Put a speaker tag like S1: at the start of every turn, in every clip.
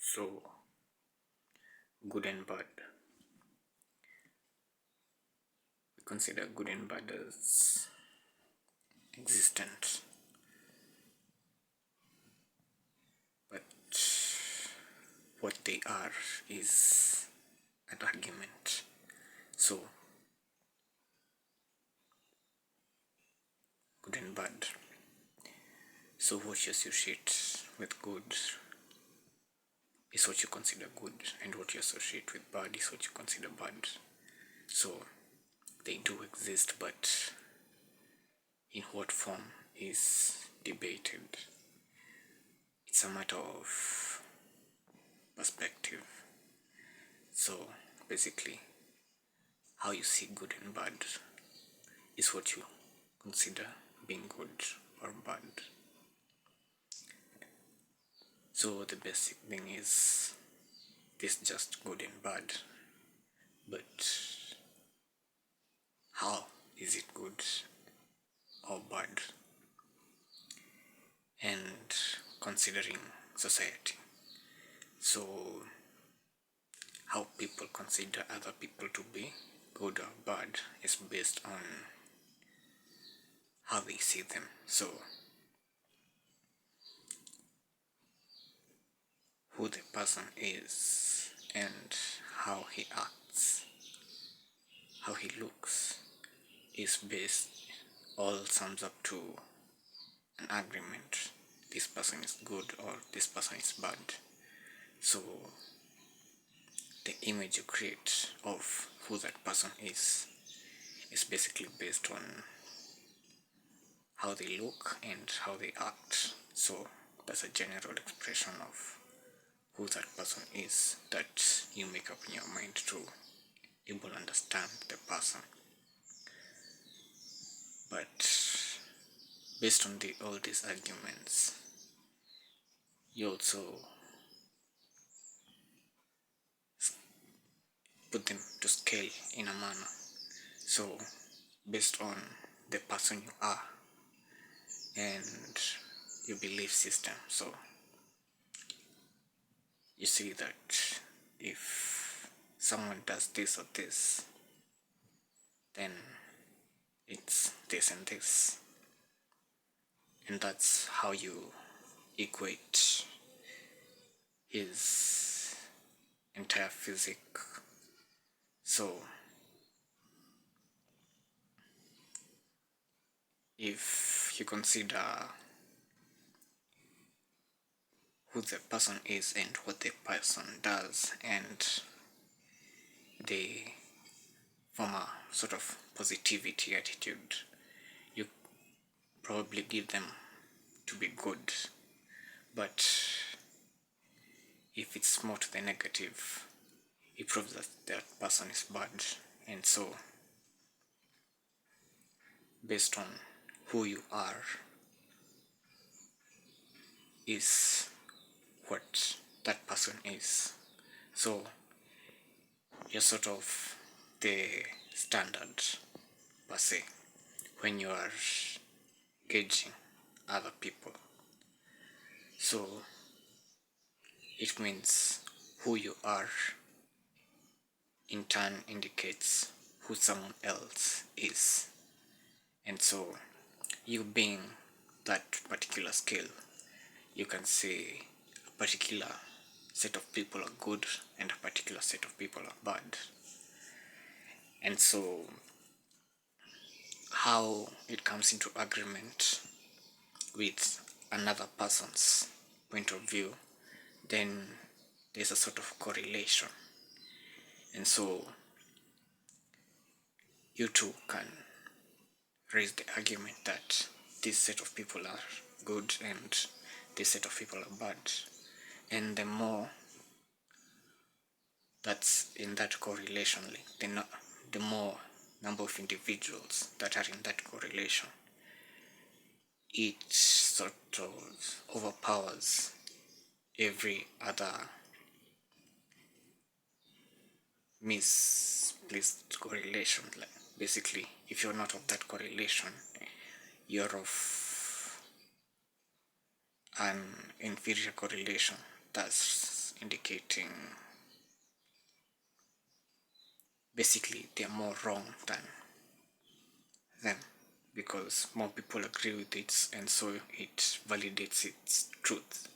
S1: So, good and bad. We consider good and bad as existent, but what they are is an argument. So, good and bad. So, what you associate with good is what you consider good, and what you associate with bad is what you consider bad. So, they do exist, but in what form is debated. It's a matter of perspective. So, basically, how you see good and bad is what you consider being good or bad. So the basic thing is this just good and bad, but how is it good or bad? And considering society, so how people consider other people to be good or bad is based on how they see them. So who the person is and how he acts, how he looks, is based, all sums up to an agreement. This person is good or this person is bad. So the image you create of who that person is basically based on how they look and how they act. So that's a general expression of who that person is that you make up in your mind to able to understand the person. But based on all these arguments, you also put them to scale in a manner. So based on the person you are and your belief system. So you see that if someone does this or this, then it's this and this. And that's how you equate his entire physique. So if you consider who the person is and what the person does, and they form a sort of positivity attitude, you probably give them to be good. But if it's more to the negative, it proves that that person is bad. And so based on who you are is what that person is. So you're sort of the standard per se when you are gauging other people. So it means who you are in turn indicates who someone else is. And so you being that particular scale, you can say a particular set of people are good and a particular set of people are bad. And so how it comes into agreement with another person's point of view, then there's a sort of correlation. And so you two can raise the argument that this set of people are good and this set of people are bad. And the more that's in that correlation link, the more number of individuals that are in that correlation, it sort of overpowers every other misplaced correlation. Like basically, if you're not of that correlation, you're of an inferior correlation. That's indicating basically they're more wrong than them, because more people agree with it, and so it validates its truth.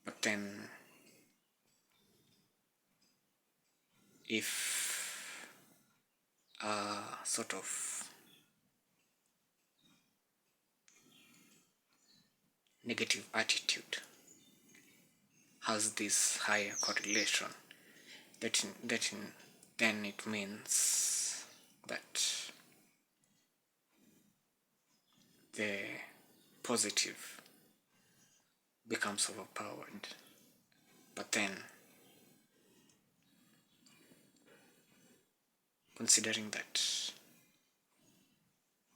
S1: But then if a sort of negative attitude has this higher correlation, then it means that the positive becomes overpowered. But then, considering that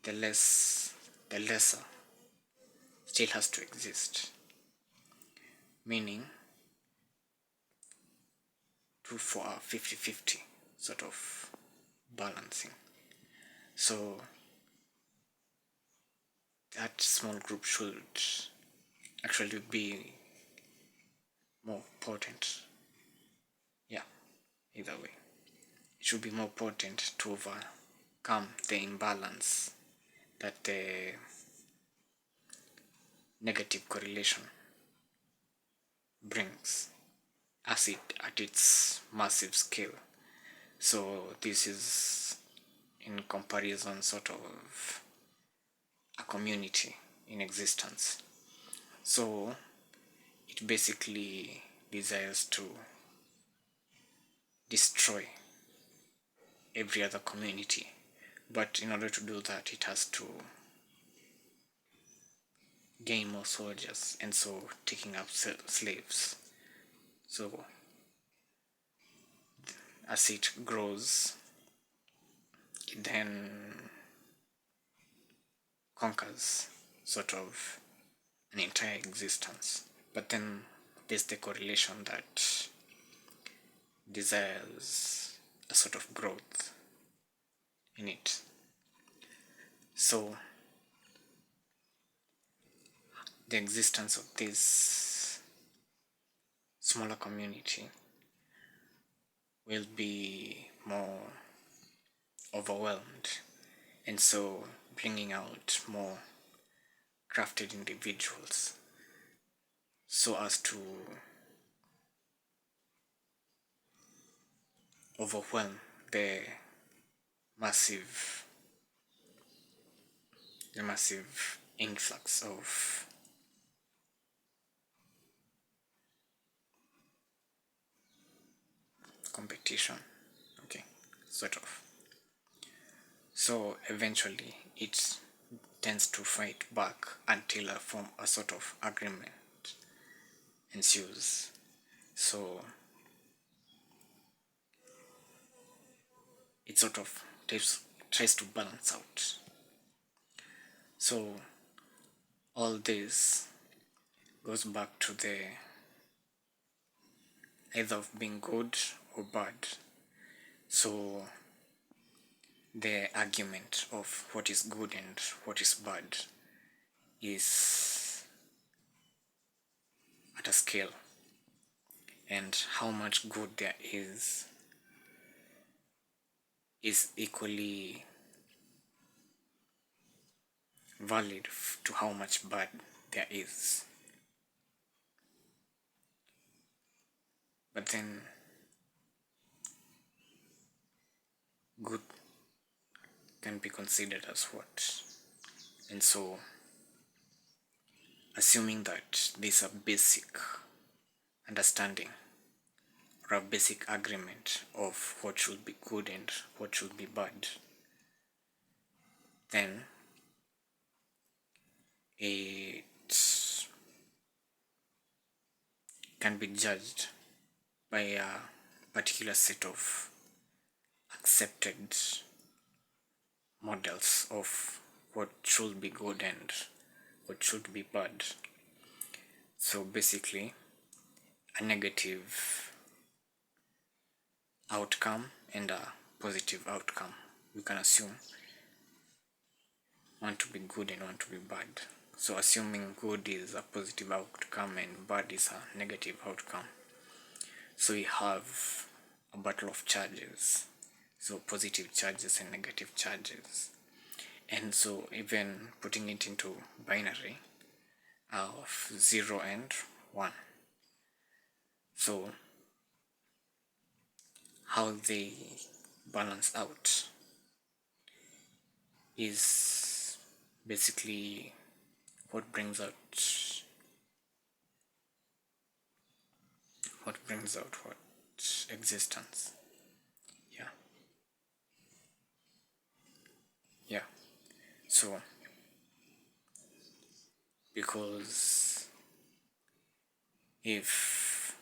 S1: the lesser still has to exist, meaning for a 50-50 sort of balancing. So that small group should actually be more potent. Yeah, either way. It should be more potent to overcome the imbalance that the negative correlation brings as it at its massive scale. So this is in comparison sort of a community in existence. So it basically desires to destroy every other community, but in order to do that it has to gain more soldiers, and so taking up slaves. So as it grows, it then conquers sort of an entire existence. But then there's the correlation that desires a sort of growth in it. So the existence of this smaller community will be more overwhelmed, and so bringing out more crafted individuals so as to overwhelm the massive influx of competition. Okay, sort of. So eventually it tends to fight back until a sort of agreement ensues. So it sort of tries to balance out. So all this goes back to the either of being good or bad. So the argument of what is good and what is bad is at a scale, and how much good there is equally valid to how much bad there is. But then good can be considered as what? And so assuming that there's a basic understanding or a basic agreement of what should be good and what should be bad, then it can be judged by a particular set of accepted models of what should be good and what should be bad. So basically, a negative outcome and a positive outcome, we can assume one to be good and one to be bad. So assuming good is a positive outcome and bad is a negative outcome. So we have a battle of charges. So positive charges and negative charges. And so even putting it into binary of 0 and 1. So how they balance out is basically what brings out what existence. Yeah. Yeah. So because if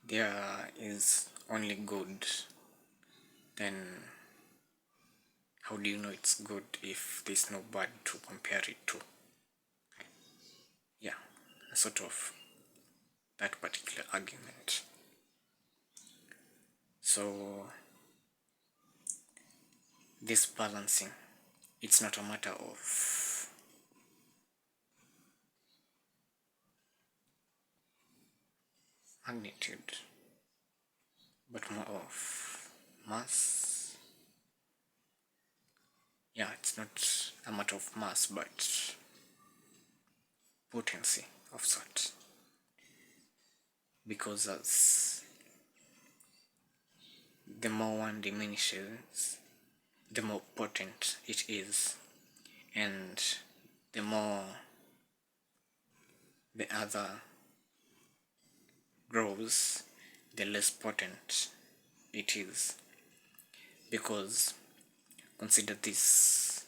S1: there is only good, then how do you know it's good if there's no bad to compare it to? Yeah, sort of that particular argument. So this balancing, it's not a matter of magnitude, but more of mass. Yeah, it's not a matter of mass, but potency of sort. Because as the more one diminishes, the more potent it is, and the more the other grows, the less potent it is. Because consider this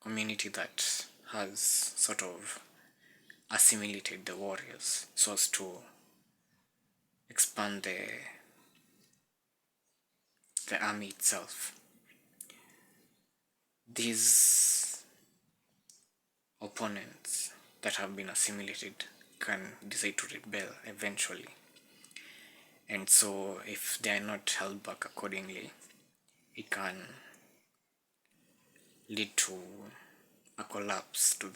S1: community that has sort of assimilated the warriors so as to expand the army itself. These opponents that have been assimilated can decide to rebel eventually, and so if they are not held back accordingly, it can lead to a collapse to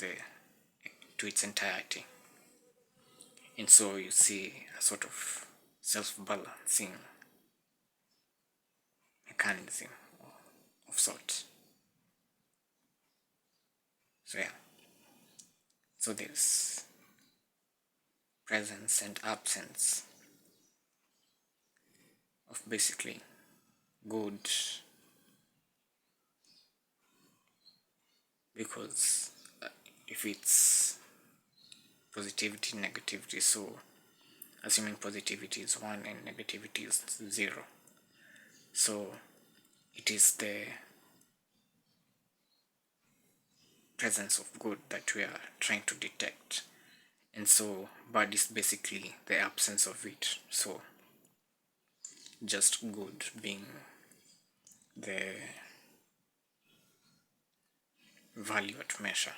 S1: its entirety. And so you see a sort of self-balancing mechanism of sort. So yeah, so there's presence and absence of basically good, because if it's positivity, negativity, so assuming positivity is 1 and negativity is 0, so it is the presence of good that we are trying to detect, and so bad is basically the absence of it. So just good being the value at measure.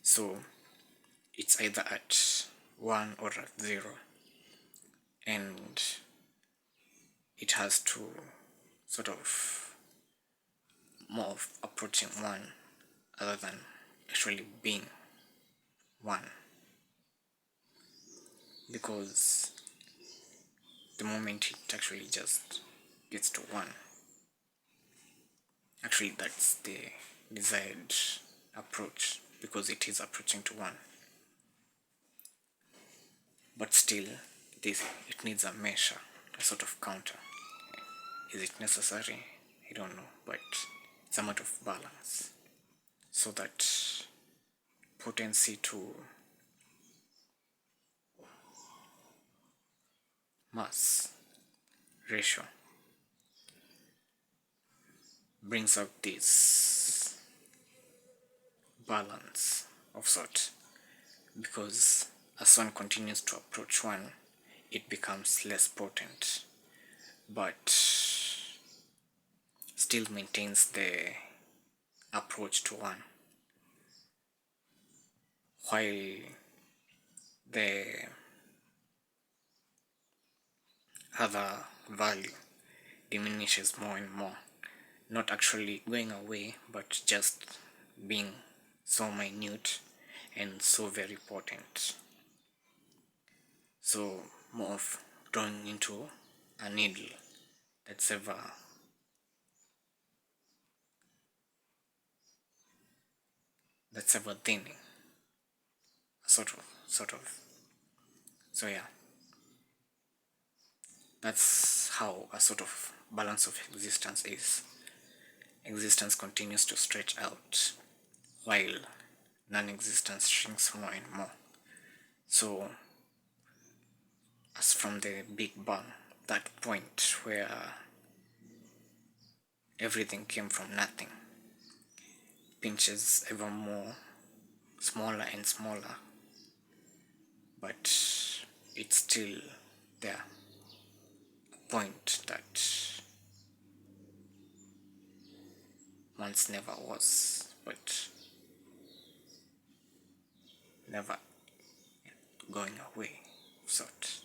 S1: So it's either at 1 or at 0, and it has to sort of more of approaching 1 other than actually being 1, because the moment it actually just gets to 1, actually that's the desired approach, because it is approaching to 1, but still it needs a measure, a sort of counter. Is it necessary? I don't know, but it's a matter of balance, so that potency to mass ratio brings out this balance of sort, because as one continues to approach 1, it becomes less potent, but still maintains the approach to 1, while the other value diminishes more and more, not actually going away, but just being so minute and so very potent. So more of drawing into a needle that's ever thinning, sort of. So yeah, that's how a sort of balance of existence is. Existence continues to stretch out while non-existence shrinks more and more. So as from the Big Bang, that point where everything came from nothing, pinches ever more smaller and smaller, but it's still there. A point that once never was, but never going away, sort.